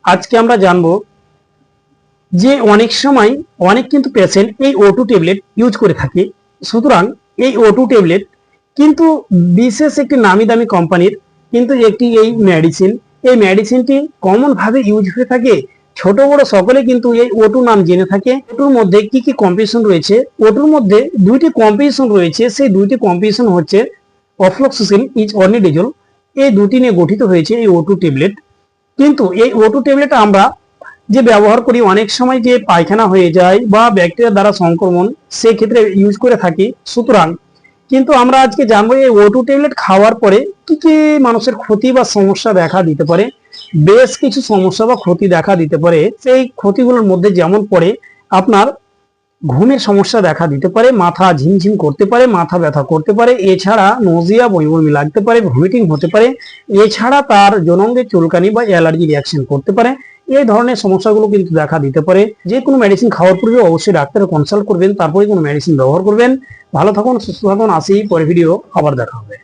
আজকে আমরা জানবো যে অনেক সময় অনেক কিন্তু পেশেন্ট এই O2 ট্যাবলেট ইউজ করে থাকে। সুতরাং এই O2 ট্যাবলেট কিন্তু বিশেষ একটি নামি দামি কোম্পানির কিন্তু একটি এই মেডিসিনটি কমন ভাবে ইউজ হয়ে থাকে। ছোট বড় সকলে কিন্তু এই O2 নাম জেনে থাকে। O2 এর মধ্যে কি কি কম্পোজিশন রয়েছে? O2 এর মধ্যে দুইটি কম্পোজিশন রয়েছে, সেই দুইটি কম্পোজিশন হচ্ছে অফ্লক্সাসিন অর্নিডাজল। এই দুটি নিয়ে গঠিত হয়েছে এই O2 ট্যাবলেট। কিন্তু এই O2 ট্যাবলেট আমরা যে ব্যবহার করি অনেক সময় যে পায়খানা হয়ে যায় বা ব্যাকটেরিয়া দ্বারা সংক্রমণ, সেই ক্ষেত্রে ইউজ করে থাকি। সুতরাং কিন্তু আমরা আজকে জানবো এই O2 ট্যাবলেট খাওয়ার পরে কি কি মানুষের ক্ষতি বা সমস্যা দেখা দিতে পারে। বেশ কিছু সমস্যা বা ক্ষতি দেখা দিতে পারে। সেই ক্ষতিগুলোর মধ্যে যেমন পড়ে আপনার ঘুমের সমস্যা দেখা দিতে পারে, মাথা ঝিমঝিম করতে পারে, মাথা ব্যথা করতে পারে, এছাড়া নজিয়া বমি বমি লাগতে পারে, ভমিটিং হতে পারে, এছাড়া তার জনঙ্গে চুলকানি বা অ্যালার্জি রিয়াকশন করতে পারে। এই ধরনের সমস্যাগুলো কিন্তু দেখা দিতে পারে। যে কোনো মেডিসিন খাওয়ার পূর্বে অবশ্যই ডাক্তারের কনসাল্ট করবেন, তারপরে কোনো মেডিসিন ব্যবহার করবেন। ভালো থাকুন, সুস্থ থাকুন, আসি পরে ভিডিও আবার দেখা হবে।